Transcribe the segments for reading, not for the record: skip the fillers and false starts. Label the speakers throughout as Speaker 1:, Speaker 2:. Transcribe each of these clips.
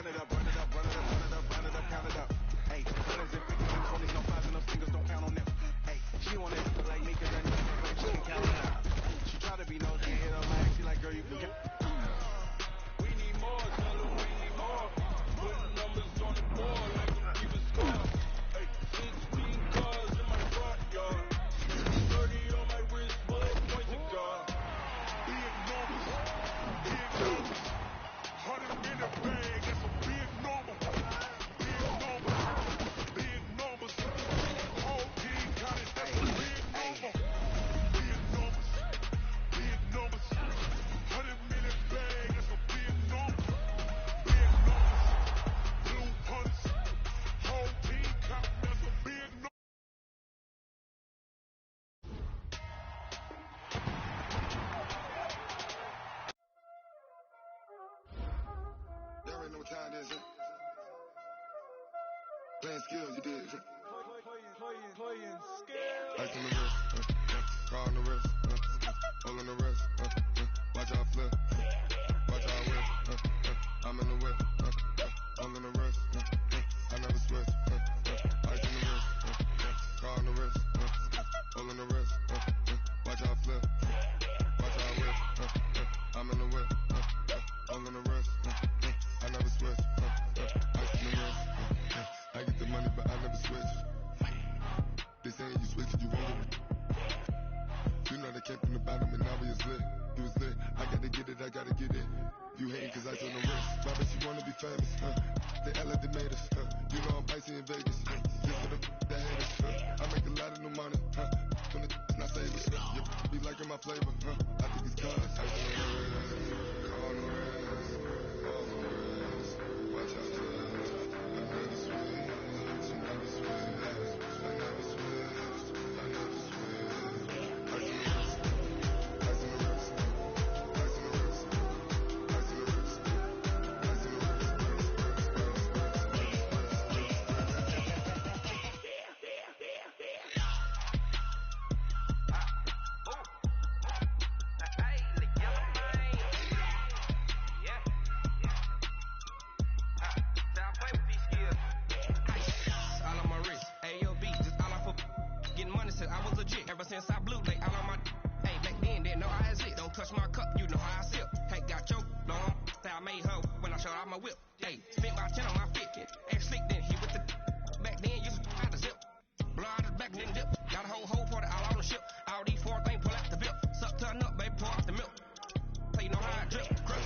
Speaker 1: it up, run it up, run it up, run it up, run it up, count it up. Hey, 100s and 50s and 20s, no 5s and no singles, don't count on them. Hey, she wanna hit like me, cause that nigga she can count it up. She try to be nosy and hit her lag, she like, girl, you can get.
Speaker 2: We need more, tell her we need more. Putting numbers on the board like we keep a score. Hey, 16 cars in my front yard. 30 on my wrist, bullet point to guard.
Speaker 3: Big numbers, big numbers. 100 in the bag, that's a big number. Big numbers, big numbers. Whole team got it, that's a big number. Big numbers, big numbers. 100 in the bag, that's a big number. Big numbers, blue punts. Whole team got it, that's a big number.
Speaker 4: You already know what time it is, huh? Playing skills, you did.
Speaker 2: Playing scale.
Speaker 4: Ice on the wrist, car on the wrist, hole on the wrist, watch out flip, watch out whip, I'm in the whip, hole on the wrist, I never switch, ice on the wrist, car on the wrist, hole on the wrist, watch out flip, watch out whip, I'm in the whip, hole on the wrist, I never switch, ice on the wrist, I get the money but I never switch. They saying you switch it, you won't get it. You know they came from the bottom and now we is lit. You was lit, I gotta get it, I gotta get it. You hating cause I on the wrist. Why bet you wanna be famous, They act like they made us, You know I'm icy in Vegas, Just for the that hate us, I make a lot of new money, When the not save us, You be liking my flavor, I think it's cause ice on the wrist, on the wrist, on the wrist. Watch out, I never switch, I never switch.
Speaker 5: Since I blew, they all on my. Hey, back then, didn't know I exist. Don't touch my cup, you know how I sip. Hey, got your long. Say I made her when I showed off my whip. Hey, spent my 10 on my fit. Act slick, then he with the. Back then, used to have the zip. Blow out his back, then dip. Got a whole party all on the ship. All these 4 things, pull out the bip. Suck, turn up, baby, pour off the milk. So you know how I drip. Crust.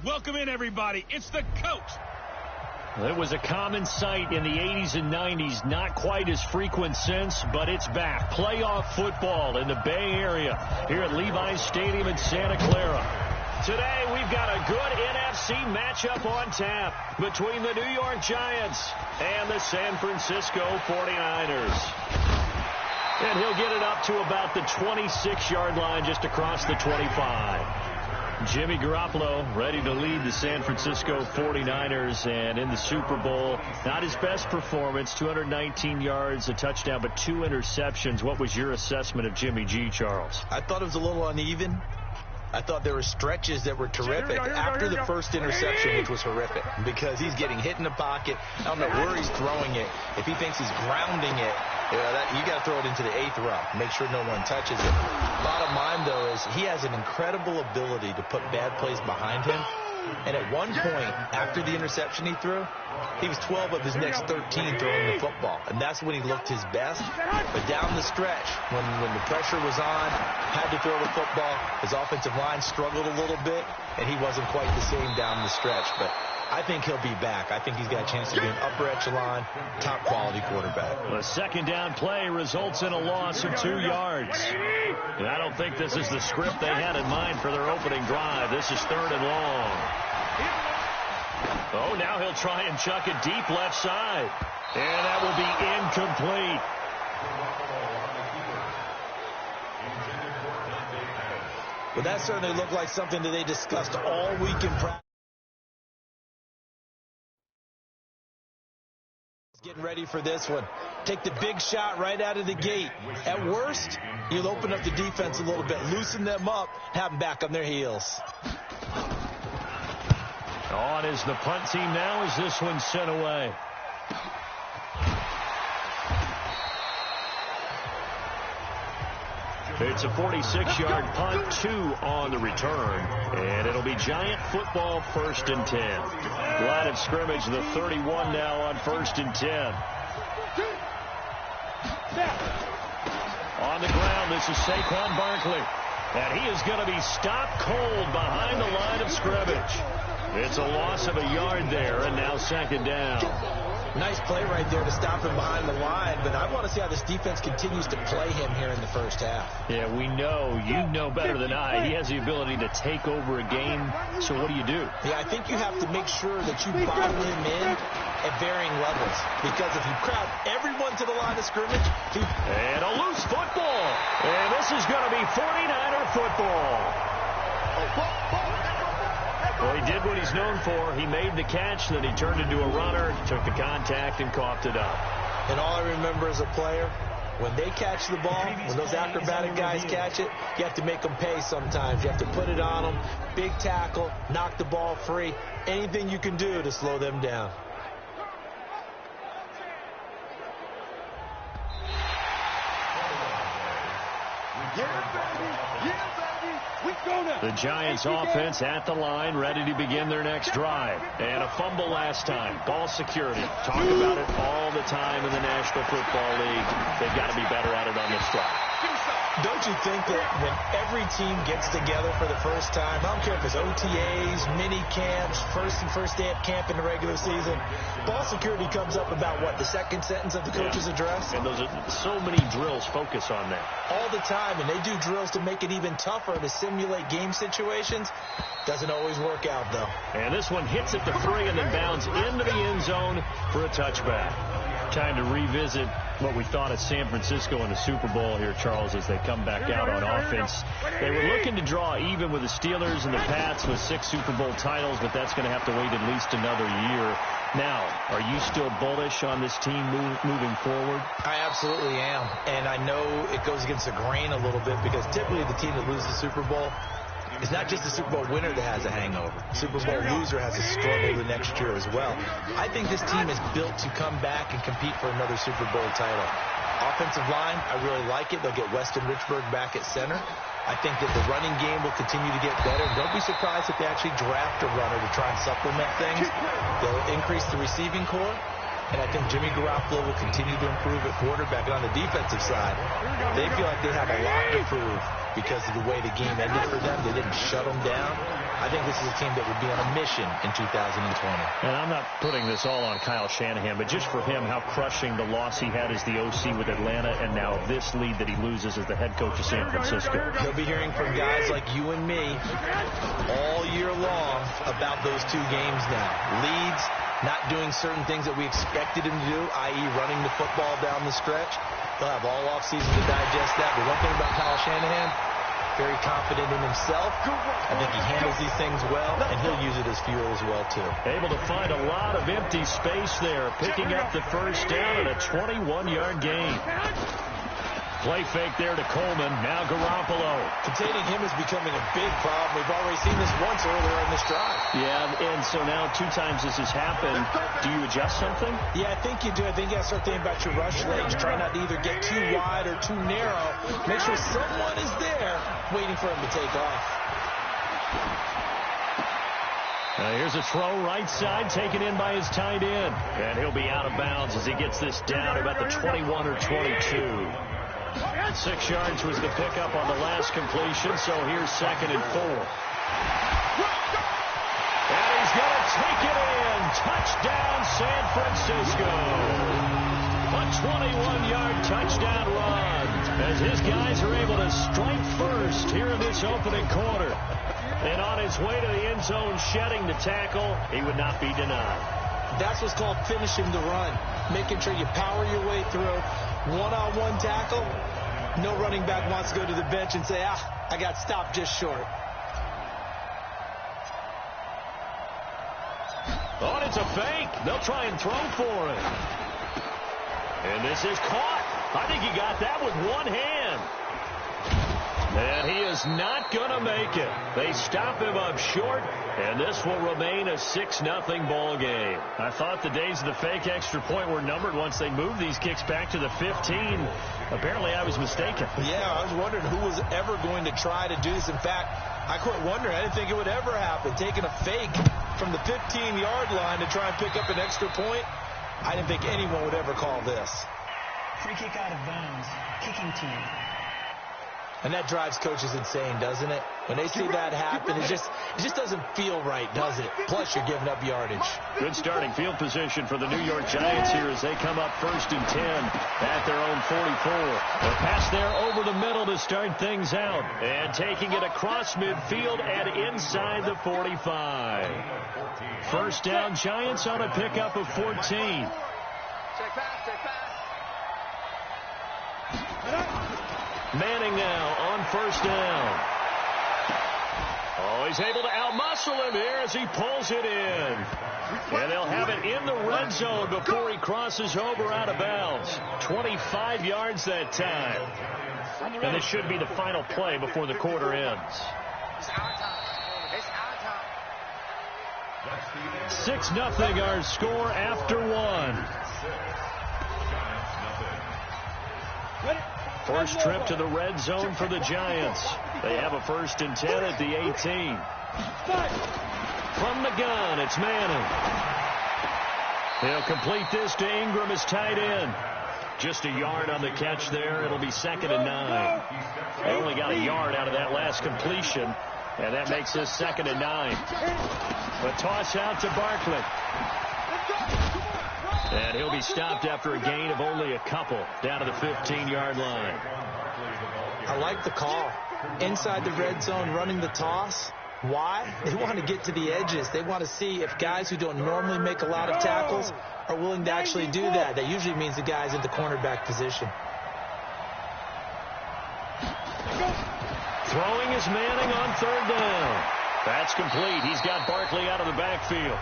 Speaker 6: Welcome in, everybody. It's the coach.
Speaker 7: It was a common sight in the 80s and 90s. Not quite as frequent since, but it's back. Playoff football in the Bay Area here at Levi's Stadium in Santa Clara. Today, we've got a good NFC matchup on tap between the New York Giants and the San Francisco 49ers. And he'll get it up to about the 26-yard line just across the 25. Jimmy Garoppolo ready to lead the San Francisco 49ers, and in the Super Bowl, not his best performance, 219 yards, a touchdown, but 2 interceptions. What was your assessment of Jimmy G, Charles?
Speaker 8: I thought it was a little uneven. I thought there were stretches that were terrific after the first interception, which was horrific because he's getting hit in the pocket. I don't know where he's throwing it. If he thinks he's grounding it, you got to throw it into the 8th row. Make sure no one touches it. Bottom line, though, is he has an incredible ability to put bad plays behind him And at one point, after the interception he threw, he was 12 of his next 13 throwing the football. And that's when he looked his best. But down the stretch, when the pressure was on, had to throw the football, his offensive line struggled a little bit, and he wasn't quite the same down the stretch. But I think he'll be back. I think he's got a chance to be an upper echelon, top-quality quarterback.
Speaker 7: A second down play results in a loss of 2 yards. And I don't think this is the script they had in mind for their opening drive. This is 3rd and long. Oh, now he'll try and chuck it deep left side. And that will be incomplete.
Speaker 8: But that certainly looked like something that they discussed all week in practice. Getting ready for this one. Take the big shot right out of the gate. At worst, you'll open up the defense a little bit, loosen them up, have them back on their heels.
Speaker 7: On is the punt team now as this one's sent away. It's a 46-yard punt, 2 on the return, and it'll be Giant football 1st and 10. Line of scrimmage, the 31 now on 1st and 10. On the ground, this is Saquon Barkley, and he is going to be stopped cold behind the line of scrimmage. It's a loss of a yard there, and now 2nd down.
Speaker 8: Nice play right there to stop him behind the line, but I want to see how this defense continues to play him here in the first half.
Speaker 7: Yeah, we know, you know better than I, he has the ability to take over a game, so what do you do?
Speaker 8: Yeah, I think you have to make sure that you bottle him in at varying levels, because if you crowd everyone to the line of scrimmage...
Speaker 7: And a loose football, and this is going to be 49er football. Well, he did what he's known for. He made the catch, then he turned into a runner, took the contact, and coughed it up.
Speaker 8: And all I remember as a player, when they catch the ball, when those acrobatic guys catch it, you have to make them pay sometimes. You have to put it on them, big tackle, knock the ball free, anything you can do to slow them down.
Speaker 7: The Giants offense at the line, ready to begin their next drive. And a fumble last time. Ball security. Talk about it all the time in the National Football League. They've got to be better at it on this drive.
Speaker 8: Don't you think that when every team gets together for the first time, I don't care if it's OTAs, mini camps, first day of camp in the regular season, ball security comes up about what, the second sentence of the coach's address?
Speaker 7: And those are so many drills focus on that.
Speaker 8: All the time, and they do drills to make it even tougher to simulate game situations. Doesn't always work out, though.
Speaker 7: And this one hits at the 3 and then bounds into the end zone for a touchback. Time to revisit what we thought of San Francisco in the Super Bowl here, Charles, as they come back out on offense. They were looking to draw even with the Steelers and the Pats with 6 Super Bowl titles, but that's going to have to wait at least another year. Now, are you still bullish on this team moving forward?
Speaker 8: I absolutely am, and I know it goes against the grain a little bit because typically the team that loses the Super Bowl, it's not just the Super Bowl winner that has a hangover. Super Bowl loser has a struggle the next year as well. I think this team is built to come back and compete for another Super Bowl title. Offensive line, I really like it. They'll get Weston Richburg back at center. I think that the running game will continue to get better. Don't be surprised if they actually draft a runner to try and supplement things. They'll increase the receiving core. And I think Jimmy Garoppolo will continue to improve at quarterback. And on the defensive side, they feel like they have a lot to prove because of the way the game ended for them. They didn't shut them down. I think this is a team that would be on a mission in 2020.
Speaker 7: And I'm not putting this all on Kyle Shanahan, but just for him, how crushing the loss he had as the OC with Atlanta and now this lead that he loses as the head coach of San Francisco.
Speaker 8: He'll be hearing from guys like you and me all year long about those 2 games now. Leads, not doing certain things that we expected him to do, i.e. running the football down the stretch. He'll have all offseason to digest that. But one thing about Kyle Shanahan, very confident in himself. I think he handles these things well, and he'll use it as fuel as well, too.
Speaker 7: Able to find a lot of empty space there, picking up the first down and a 21-yard gain. Play fake there to Coleman. Now Garoppolo.
Speaker 8: Containing him is becoming a big problem. We've already seen this once earlier in this drive.
Speaker 7: Yeah, and so now 2 times this has happened. Do you adjust something?
Speaker 8: Yeah, I think you do. I think you have to start thinking about your rush legs. Try not to either get too wide or too narrow. Make sure someone is there waiting for him to take off.
Speaker 7: Here's a throw right side taken in by his tight end. And he'll be out of bounds as he gets this down about the 21 or 22. 6 yards was the pickup on the last completion, so here's 2nd and 4. And he's going to take it in. Touchdown, San Francisco. A 21-yard touchdown run as his guys are able to strike first here in this opening quarter. And on his way to the end zone, shedding the tackle, he would not be denied.
Speaker 8: That's what's called finishing the run, making sure you power your way through. One-on-one tackle, no running back wants to go to the bench and say, I got stopped just short.
Speaker 7: Oh, and it's a fake. They'll try and throw for it. And this is caught. I think he got that with one hand. And he is not going to make it. They stop him up short, and this will remain a 6-0 ball game. I thought the days of the fake extra point were numbered once they moved these kicks back to the 15. Apparently, I was mistaken.
Speaker 8: Yeah, I was wondering who was ever going to try to do this. In fact, I quit wondering. I didn't think it would ever happen. Taking a fake from the 15-yard line to try and pick up an extra point, I didn't think anyone would ever call this.
Speaker 9: Free kick out of bounds. Kicking team.
Speaker 8: And that drives coaches insane, doesn't it? When they see that happen, it just doesn't feel right, does it? Plus, you're giving up yardage.
Speaker 7: Good starting field position for the New York Giants here as they come up 1st and 10 at their own 44. A pass there over the middle to start things out. And taking it across midfield and inside the 45. First down, Giants on a pickup of 14.
Speaker 5: Check pass.
Speaker 7: Manning now on 1st down. Oh, he's able to outmuscle him here as he pulls it in. And they'll have it in the red zone before he crosses over out of bounds. 25 yards that time. And this should be the final play before the quarter ends. 6-0 our score after one. First trip to the red zone for the Giants. They have a 1st and 10 at the 18. From the gun, it's Manning. He'll complete this to Ingram as tight end. Just a yard on the catch there. It'll be 2nd and 9. They only got a yard out of that last completion, and that makes this 2nd and 9. A toss out to Barkley. And he'll be stopped after a gain of only a couple down to the 15-yard line.
Speaker 8: I like the call. Inside the red zone, running the toss. Why? They want to get to the edges. They want to see if guys who don't normally make a lot of tackles are willing to actually do that. That usually means the guy's in the cornerback position.
Speaker 7: Throwing is Manning on 3rd down. That's complete. He's got Barkley out of the backfield.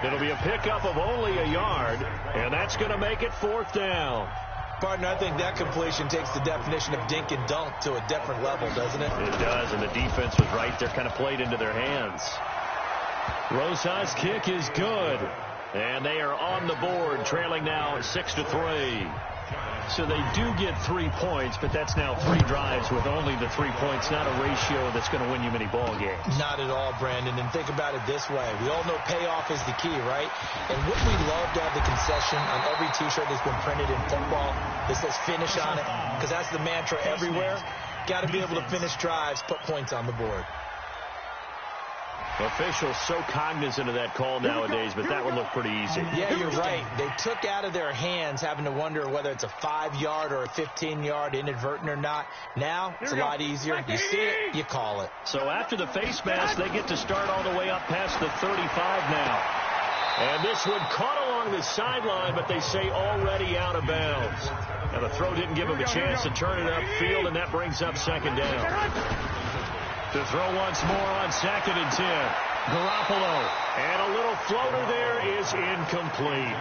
Speaker 7: It'll be a pickup of only a yard, and that's going to make it 4th down.
Speaker 8: Partner, I think that completion takes the definition of dink and dunk to a different level, doesn't it?
Speaker 7: It does, and the defense was right there, kind of played into their hands. Rosa's kick is good, and they are on the board, trailing now 6-3. So they do get 3 points, but that's now 3 drives with only the 3 points, not a ratio that's going to win you many ball games.
Speaker 8: Not at all, Brandon. And think about it this way. We all know payoff is the key, right? And wouldn't we love to have the concession on every T-shirt that's been printed in football that says finish on it? Because that's the mantra everywhere. Got to be able to finish drives, put points on the board.
Speaker 7: Officials so cognizant of that call nowadays, but that would look pretty easy.
Speaker 8: Yeah, you're right. They took out of their hands having to wonder whether it's a 5-yard or a 15-yard inadvertent or not. Now, it's a lot easier. You see it, you call it.
Speaker 7: So after the face mask, they get to start all the way up past the 35 now. And this one caught along the sideline, but they say already out of bounds. Now, the throw didn't give him a chance to turn it upfield, and that brings up 2nd down. To throw once more on 2nd and 10. Garoppolo. And a little floater there is incomplete.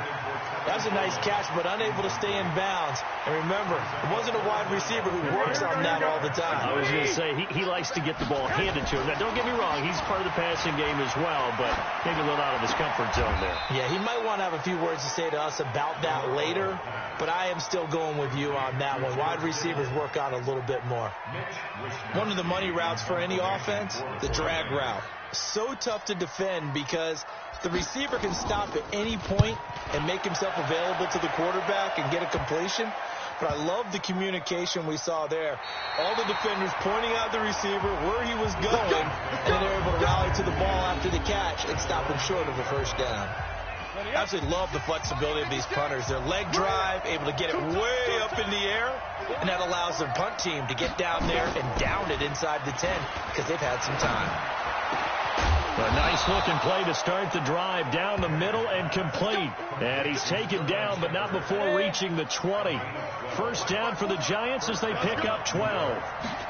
Speaker 8: That was a nice catch, but unable to stay in bounds. And remember, it wasn't a wide receiver who works on that all the time.
Speaker 7: I was going to say, he likes to get the ball handed to him. Now, don't get me wrong, he's part of the passing game as well, but maybe a little out of his comfort zone there.
Speaker 8: Yeah, he might want to have a few words to say to us about that later, but I am still going with you on that one. Wide receivers work on a little bit more. One of the money routes for any offense, the drag route. so tough to defend because the receiver can stop at any point and make himself available to the quarterback and get a completion. But I love the communication we saw there. All the defenders pointing out the receiver, where he was going, and then they're able to rally to the ball after the catch and stop him short of a first down. I absolutely love the flexibility of these punters. Their leg drive, able to get it way up in the air, and that allows their punt team to get down there and down it inside the 10 because they've had some time.
Speaker 7: A nice-looking play to start the drive down the middle and complete. And he's taken down, but not before reaching the 20. First down for the Giants as they pick up 12.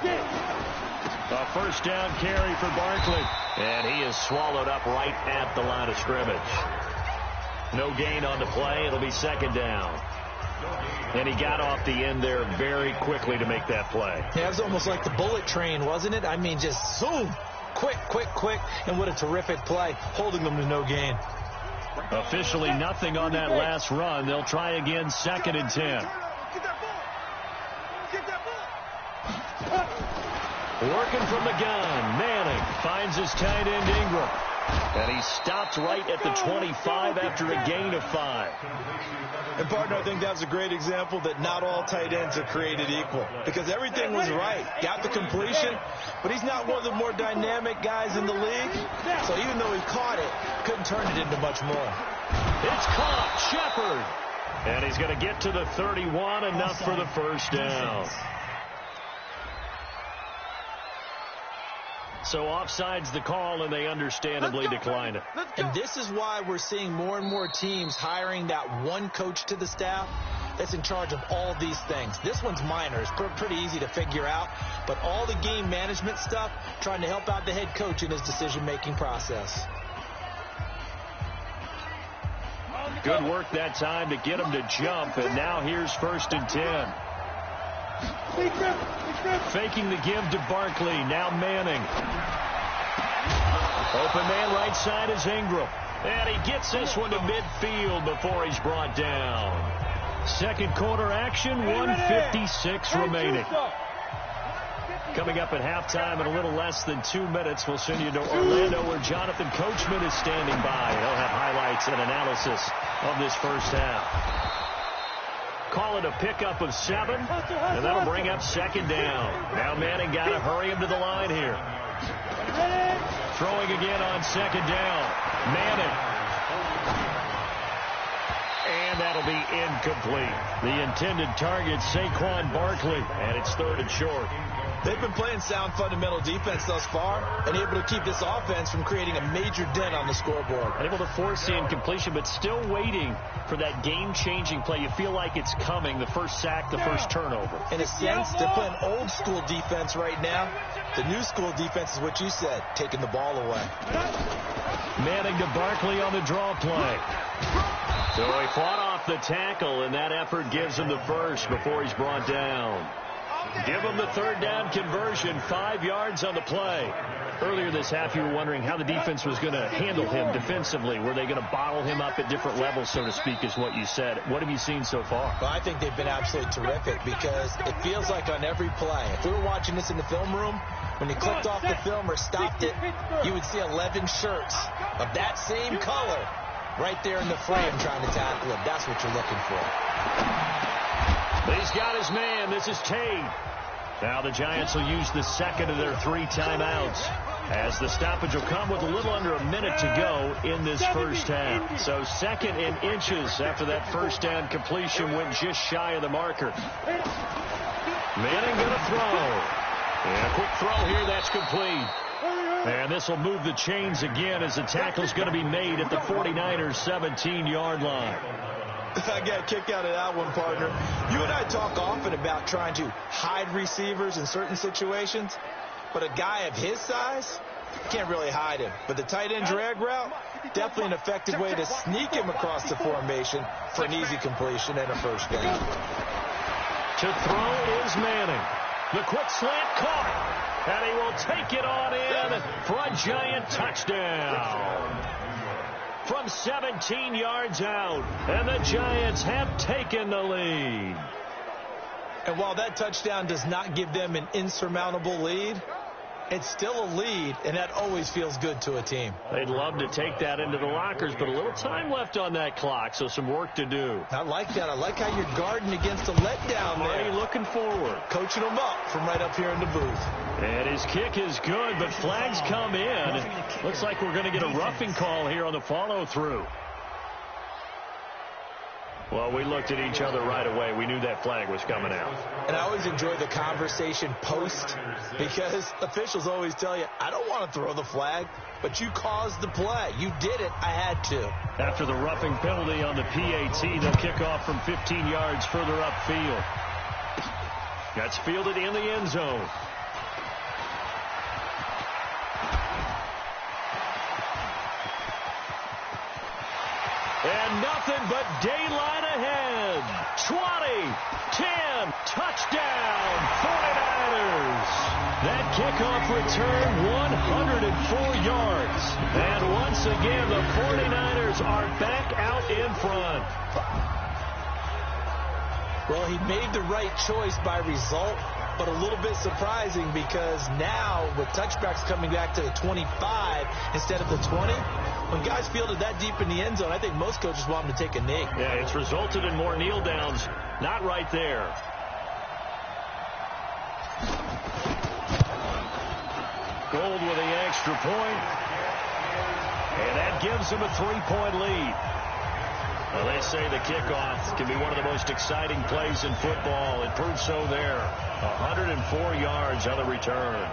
Speaker 7: A first down carry for Barkley. And he is swallowed up right at the line of scrimmage. No gain on the play. It'll be second down. And he got off the end there very quickly to make that play.
Speaker 8: Yeah, it was almost like the bullet train, wasn't it? I mean, just zoom. Quick, quick, quick. And what a terrific play, holding them to no gain.
Speaker 7: Officially nothing on that last run. They'll try again, 2nd and 10. Working from the gun. Manning finds his tight end Ingram. And he stopped right at the 25 after a gain of 5.
Speaker 8: And, partner, I think that's a great example that not all tight ends are created equal. Because everything was right. Got the completion, but he's not one of the more dynamic guys in the league. So even though he caught it, couldn't turn it into much more.
Speaker 7: It's caught. Shepard. And he's going to get to the 31, enough for the first down. So offside's the call, and they understandably decline it.
Speaker 8: And this is why we're seeing more and more teams hiring that one coach to the staff that's in charge of all these things. This one's minor. It's pretty easy to figure out. But all the game management stuff, trying to help out the head coach in his decision-making process.
Speaker 7: Good work that time to get him to jump, and now here's 1st and 10. Faking the give to Barkley. Now Manning. Open man right side is Ingram. And he gets this one to midfield before he's brought down. Second quarter action, 1:56 remaining. Coming up at halftime in a little less than 2 minutes, we'll send you to Orlando where Jonathan Coachman is standing by. He'll have highlights and analysis of this first half. Call it a pickup of 7, and that'll bring up 2nd down. Now Manning got to hurry him to the line here. Throwing again on 2nd down. Manning. And that'll be incomplete. The intended target, Saquon Barkley, and it's 3rd and short.
Speaker 8: They've been playing sound fundamental defense thus far and able to keep this offense from creating a major dent on the scoreboard.
Speaker 7: Able to force the incompletion, but still waiting for that game-changing play. You feel like it's coming, the first sack, the first turnover.
Speaker 8: In a sense, they're playing old-school defense right now. The new-school defense is what you said, taking the ball away.
Speaker 7: Manning to Barkley on the draw play. So he fought off the tackle, and that effort gives him the first before he's brought down. Give him the 3rd down conversion, 5 yards on the play. Earlier this half, you were wondering how the defense was going to handle him defensively. Were they going to bottle him up at different levels, so to speak, is what you said. What have you seen so far?
Speaker 8: Well, I think they've been absolutely terrific because it feels like on every play, if we were watching this in the film room, when you clicked off the film or stopped it, you would see 11 shirts of that same color right there in the frame trying to tackle him. That's what you're looking for.
Speaker 7: He's got his man. This is Tate. Now the Giants will use the 2nd of their 3 timeouts as the stoppage will come with a little under a minute to go in this first half. So 2nd and inches after that first down completion went just shy of the marker. Manning going to throw. And a quick throw here. That's complete. And this will move the chains again as the tackle's going to be made at the 49ers 17-yard line.
Speaker 8: I got a kick out of that one, partner. You and I talk often about trying to hide receivers in certain situations, but a guy of his size can't really hide him. But the tight end drag route, definitely an effective way to sneak him across the formation for an easy completion and a first down.
Speaker 7: To throw is Manning. The quick slant caught, and he will take it on in for a Giant touchdown. From 17 yards out, and the Giants have taken the lead.
Speaker 8: And while that touchdown does not give them an insurmountable lead, It's still a lead, and that always feels good to a team.
Speaker 7: They'd love to take that into the lockers, but a little time left on that clock, so some work to do.
Speaker 8: I like that. I like how you're guarding against a letdown there.
Speaker 7: Looking forward.
Speaker 8: Coaching them up from right up here in the booth.
Speaker 7: And his kick is good, but flags come in. Looks like we're going to get a roughing call here on the follow-through. Well, we looked at each other right away. We knew that flag was coming out.
Speaker 8: And I always enjoy the conversation post because officials always tell you, I don't want to throw the flag, but you caused the play. You did it. I had to.
Speaker 7: After the roughing penalty on the PAT, they'll kick off from 15 yards further upfield. That's fielded in the end zone. And nothing but daylight ahead. 20, 10, touchdown, 49ers. That kickoff return, 104 yards. And once again, the 49ers are back out in front.
Speaker 8: Well, he made the right choice by result, but a little bit surprising because now with touchbacks coming back to the 25 instead of the 20, when guys fielded that deep in the end zone, I think most coaches want them to take a knee.
Speaker 7: Yeah, it's resulted in more kneel downs. Not right there. Gold with the extra point. And that gives them a 3-point lead. Well, they say the kickoff can be one of the most exciting plays in football. It proved so there. 104 yards on the return.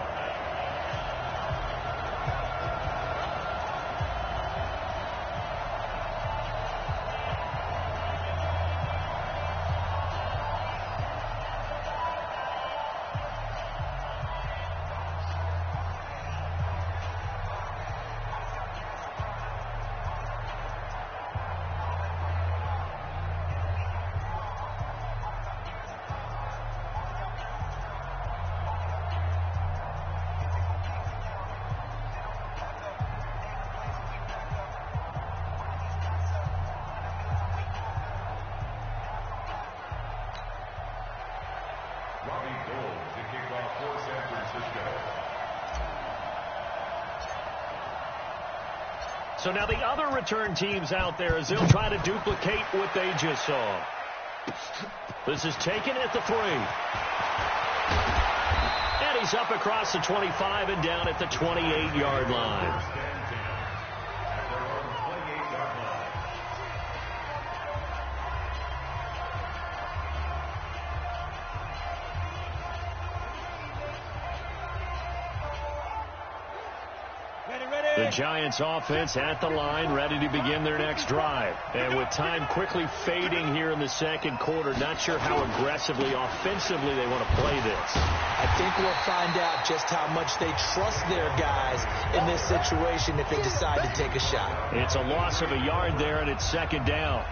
Speaker 7: So now the other return teams out there as they'll try to duplicate what they just saw. This is taken at the 3. And he's up across the 25 and down at the 28-yard line. The Giants offense at the line, ready to begin their next drive. And with time quickly fading here in the second quarter, not sure how aggressively, offensively they want to play this.
Speaker 8: I think we'll find out just how much they trust their guys in this situation if they decide to take a shot.
Speaker 7: It's a loss of a yard there, and it's second down.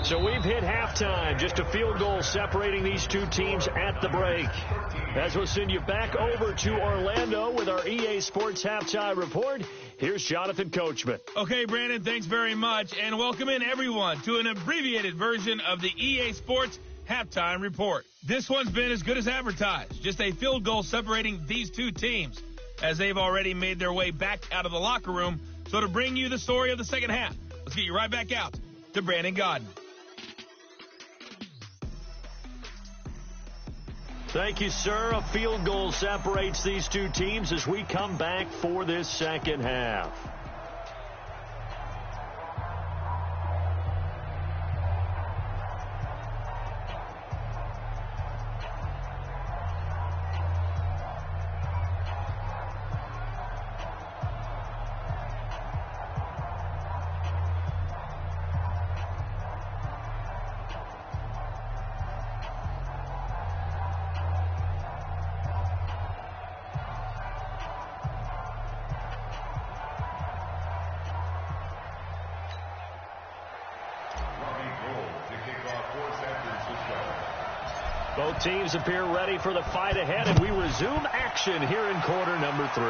Speaker 7: So we've hit halftime. Just a field goal separating these two teams at the break. As we'll send you back over to Orlando with our EA Sports Halftime Report, here's Jonathan Coachman.
Speaker 6: Okay, Brandon, thanks very much. And welcome in, everyone, to an abbreviated version of the EA Sports Halftime Report. This one's been as good as advertised. Just a field goal separating these two teams as they've already made their way back out of the locker room. So to bring you the story of the second half, let's get you right back out to Brandon Godden.
Speaker 7: Thank you, sir. A field goal separates these two teams as we come back for this second half. Both teams appear ready for the fight ahead, and we resume action here in quarter number 3.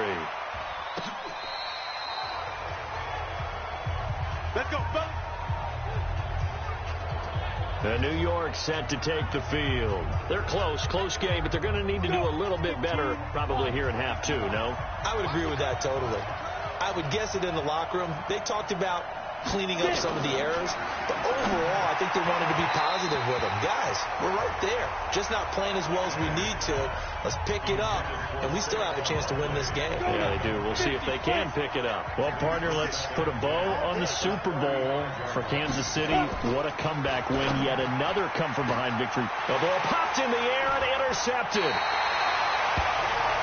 Speaker 7: New York set to take the field. They're close game, but they're going to need to do a little bit better probably here in half two, no?
Speaker 8: I would agree with that totally. I would guess it in the locker room. They talked about cleaning up some of the errors, but overall, I think they wanted to be positive with them. Guys, we're right there. Just not playing as well as we need to. Let's pick it up, and we still have a chance to win this game.
Speaker 7: Yeah, they do. We'll see if they can pick it up. Well, partner, let's put a bow on the Super Bowl for Kansas City. What a comeback win. Yet another come-from-behind victory. The ball popped in the air and intercepted.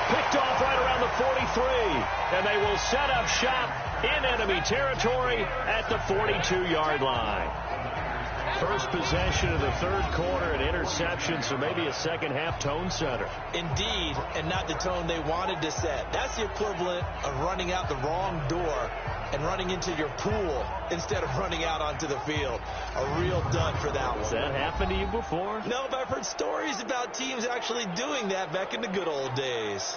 Speaker 7: Picked off right around the 43, and they will set up shop in enemy territory at the 42-yard line. First possession of the third quarter, an interception, so maybe a second-half tone setter.
Speaker 8: Indeed, and not the tone they wanted to set. That's the equivalent of running out the wrong door and running into your pool instead of running out onto the field. A real dud for that one.
Speaker 7: Has that happened to you before?
Speaker 8: No, but I've heard stories about teams actually doing that back in the good old days.